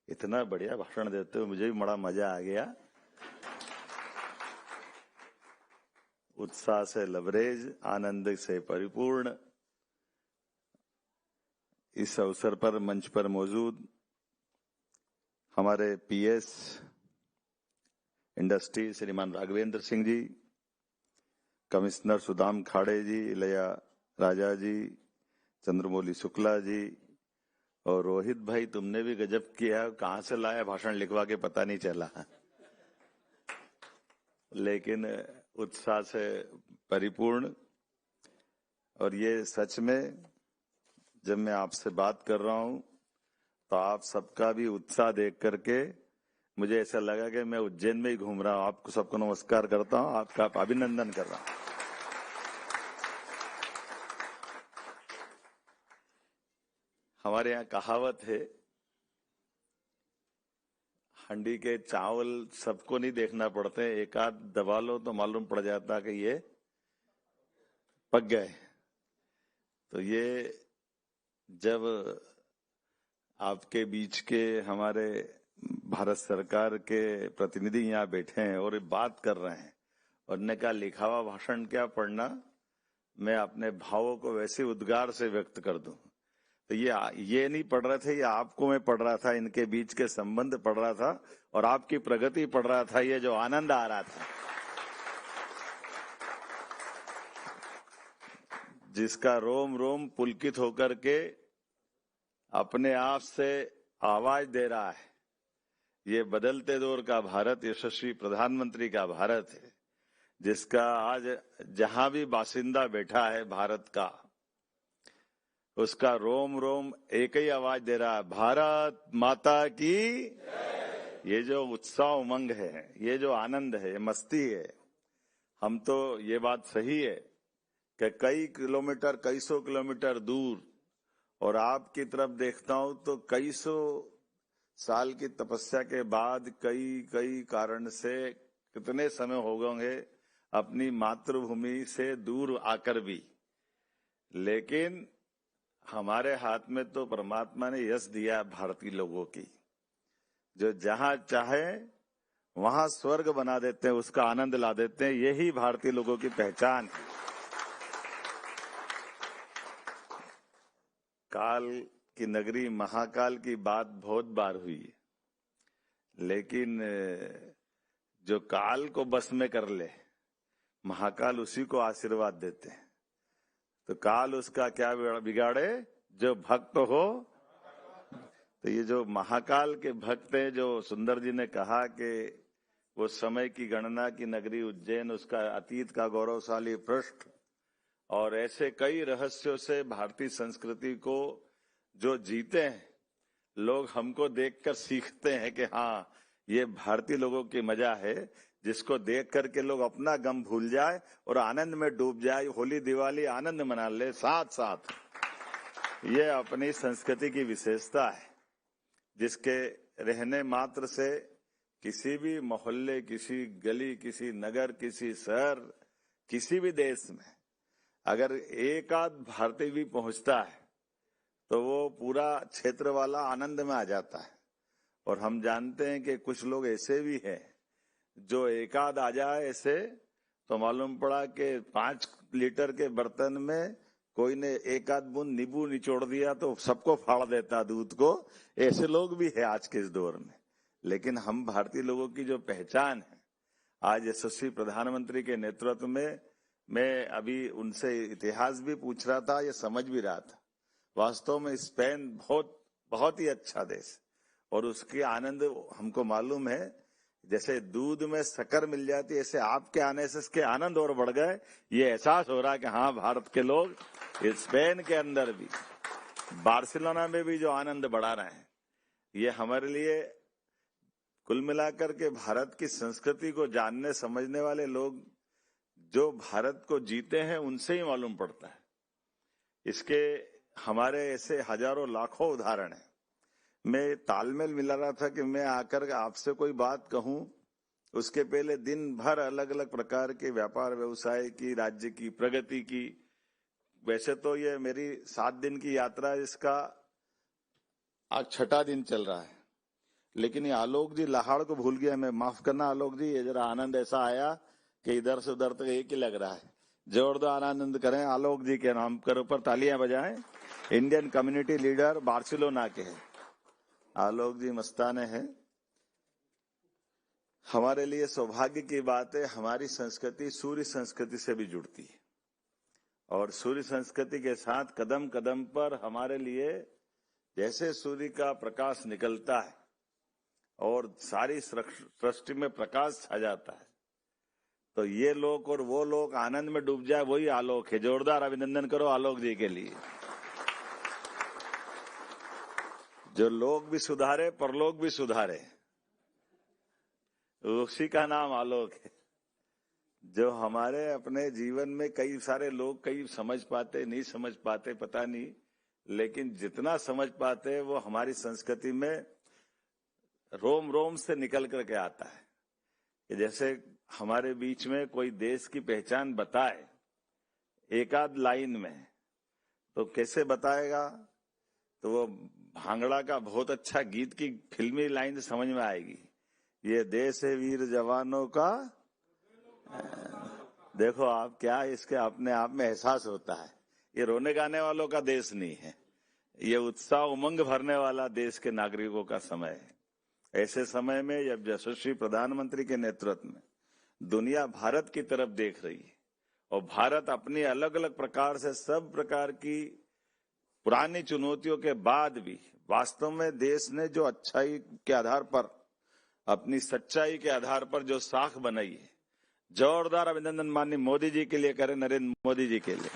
इतना बढ़िया भाषण देते हुए मुझे भी बड़ा मजा आ गया। उत्साह से लबरेज, आनंद से परिपूर्ण। इस अवसर पर मंच पर मौजूद हमारे पीएस इंडस्ट्री श्रीमान राघवेंद्र सिंह जी, कमिश्नर सुदाम खाड़े जी, इलैया राजा जी, चंद्रमौली शुक्ला जी और रोहित भाई, तुमने भी गजब किया। कहां से लाया भाषण लिखवा के पता नहीं चला, लेकिन उत्साह से परिपूर्ण। और ये सच में जब मैं आपसे बात कर रहा हूं तो आप सबका भी उत्साह देख करके मुझे ऐसा लगा कि मैं उज्जैन में ही घूम रहा हूं। आपको सबको नमस्कार करता हूं, आपका अभिनंदन कर रहा हूं। हमारे यहाँ कहावत है, हंडी के चावल सबको नहीं देखना पड़ते, एक आध दबा लो तो मालूम पड़ जाता कि ये पक गए। तो ये जब आपके बीच के हमारे भारत सरकार के प्रतिनिधि यहाँ बैठे हैं और बात कर रहे हैं और ने कहा लिखा हुआ भाषण क्या पढ़ना, मैं अपने भावों को वैसे उद्गार से व्यक्त कर दूं। तो ये नहीं पढ़ रहे थे, ये आपको मैं पढ़ रहा था, इनके बीच के संबंध पढ़ रहा था और आपकी प्रगति पढ़ रहा था। ये जो आनंद आ रहा था, जिसका रोम रोम पुलकित होकर के अपने आप से आवाज दे रहा है, ये बदलते दौर का भारत, यशस्वी प्रधानमंत्री का भारत है, जिसका आज जहां भी बासिंदा बैठा है भारत का, उसका रोम रोम एक ही आवाज दे रहा है, भारत माता की। ये जो उत्साह उमंग है, ये जो आनंद है, ये मस्ती है। हम तो ये बात सही है कि कई किलोमीटर, कई सौ किलोमीटर दूर, और आपकी तरफ देखता हूं तो कई सौ साल की तपस्या के बाद कई कारण से कितने समय हो गए होंगे अपनी मातृभूमि से दूर आकर भी, लेकिन हमारे हाथ में तो परमात्मा ने यश दिया भारतीय लोगों की, जो जहां चाहे वहां स्वर्ग बना देते हैं, उसका आनंद ला देते हैं। यही भारतीय लोगों की पहचान है। काल की नगरी महाकाल की बात बहुत बार हुई है, लेकिन जो काल को बस में कर ले, महाकाल उसी को आशीर्वाद देते हैं। तो काल उसका क्या बिगाड़े जो भक्त हो। तो ये जो महाकाल के भक्त हैं, जो सुंदर जी ने कहा कि वो समय की गणना की नगरी उज्जैन, उसका अतीत का गौरवशाली पृष्ठ, और ऐसे कई रहस्यों से भारतीय संस्कृति को जो जीते हैं लोग, हमको देखकर सीखते हैं कि हाँ, ये भारतीय लोगों की मजा है, जिसको देख करके लोग अपना गम भूल जाए और आनंद में डूब जाए। होली दिवाली आनंद मना ले साथ साथ। ये अपनी संस्कृति की विशेषता है, जिसके रहने मात्र से किसी भी मोहल्ले, किसी गली, किसी नगर, किसी शहर, किसी भी देश में अगर एक आध भारतीय भी पहुंचता है तो वो पूरा क्षेत्र वाला आनंद में आ जाता है। और हम जानते हैं कि कुछ लोग ऐसे भी हैं जो एक आध आ जाए ऐसे तो मालूम पड़ा कि 5 लीटर के बर्तन में कोई ने एक आध बूंद नींबू निचोड़ दिया तो सबको फाड़ देता दूध को। ऐसे लोग भी है आज के इस दौर में। लेकिन हम भारतीय लोगों की जो पहचान है, आज यशस्वी प्रधानमंत्री के नेतृत्व में, मैं अभी उनसे इतिहास भी पूछ रहा था, ये समझ भी रहा था। वास्तव में स्पेन बहुत ही अच्छा देश, और उसके आनंद हमको मालूम है। जैसे दूध में शक्कर मिल जाती है, ऐसे आपके आने से इसके आनंद और बढ़ गए। ये एहसास हो रहा है कि हाँ, भारत के लोग स्पेन के अंदर भी, बार्सिलोना में भी जो आनंद बढ़ा रहे हैं, ये हमारे लिए कुल मिलाकर के भारत की संस्कृति को जानने समझने वाले लोग जो भारत को जीते हैं उनसे ही मालूम पड़ता है। इसके हमारे ऐसे हजारों लाखों उदाहरण हैं। मैं तालमेल मिला रहा था कि मैं आकर आपसे कोई बात कहूं, उसके पहले दिन भर अलग अलग प्रकार के व्यापार व्यवसाय की, राज्य की प्रगति की। वैसे तो ये मेरी 7 दिन की यात्रा, इसका आज 6ठा दिन चल रहा है, लेकिन ये आलोक जी लाहड़ को भूल गया। मैं माफ करना आलोक जी, ये जरा आनंद ऐसा आया कि इधर से उधर तक एक ही लग रहा है। जोरदार आनंद करें आलोक जी के नाम कर ऊपर तालियां बजाएं। इंडियन कम्युनिटी लीडर बार्सिलोना के हैं आलोक जी, मस्ताने हैं। हमारे लिए सौभाग्य की बात है, हमारी संस्कृति सूर्य संस्कृति से भी जुड़ती है और सूर्य संस्कृति के साथ कदम कदम पर हमारे लिए जैसे सूर्य का प्रकाश निकलता है और सारी सृष्टि में प्रकाश छा जाता है, तो ये लोग और वो लोग आनंद में डूब जाए, वही आलोक है। जोरदार अभिनंदन करो आलोक जी के लिए। जो लोग भी सुधारे परलोक भी सुधारे, उसी का नाम आलोक है। जो हमारे अपने जीवन में कई सारे लोग कई समझ पाते नहीं समझ पाते पता नहीं, लेकिन जितना समझ पाते वो हमारी संस्कृति में रोम रोम से निकल करके आता है। कि जैसे हमारे बीच में कोई देश की पहचान बताए एक आध लाइन में, तो कैसे बताएगा? तो वो भांगड़ा का बहुत अच्छा गीत की फिल्मी लाइन समझ में आएगी। ये देश है वीर जवानों का, देखो आप क्या इसके अपने आप में एहसास होता है। ये रोने गाने वालों का देश नहीं है, ये उत्साह उमंग भरने वाला देश के नागरिकों का समय है। ऐसे समय में जब यशस्वी प्रधानमंत्री के नेतृत्व में दुनिया भारत की तरफ देख रही है और भारत अपनी अलग अलग प्रकार से सब प्रकार की पुरानी चुनौतियों के बाद भी वास्तव में देश ने जो अच्छाई के आधार पर, अपनी सच्चाई के आधार पर जो साख बनाई है, जोरदार अभिनंदन माननीय मोदी जी के लिए करें, नरेंद्र मोदी जी के लिए।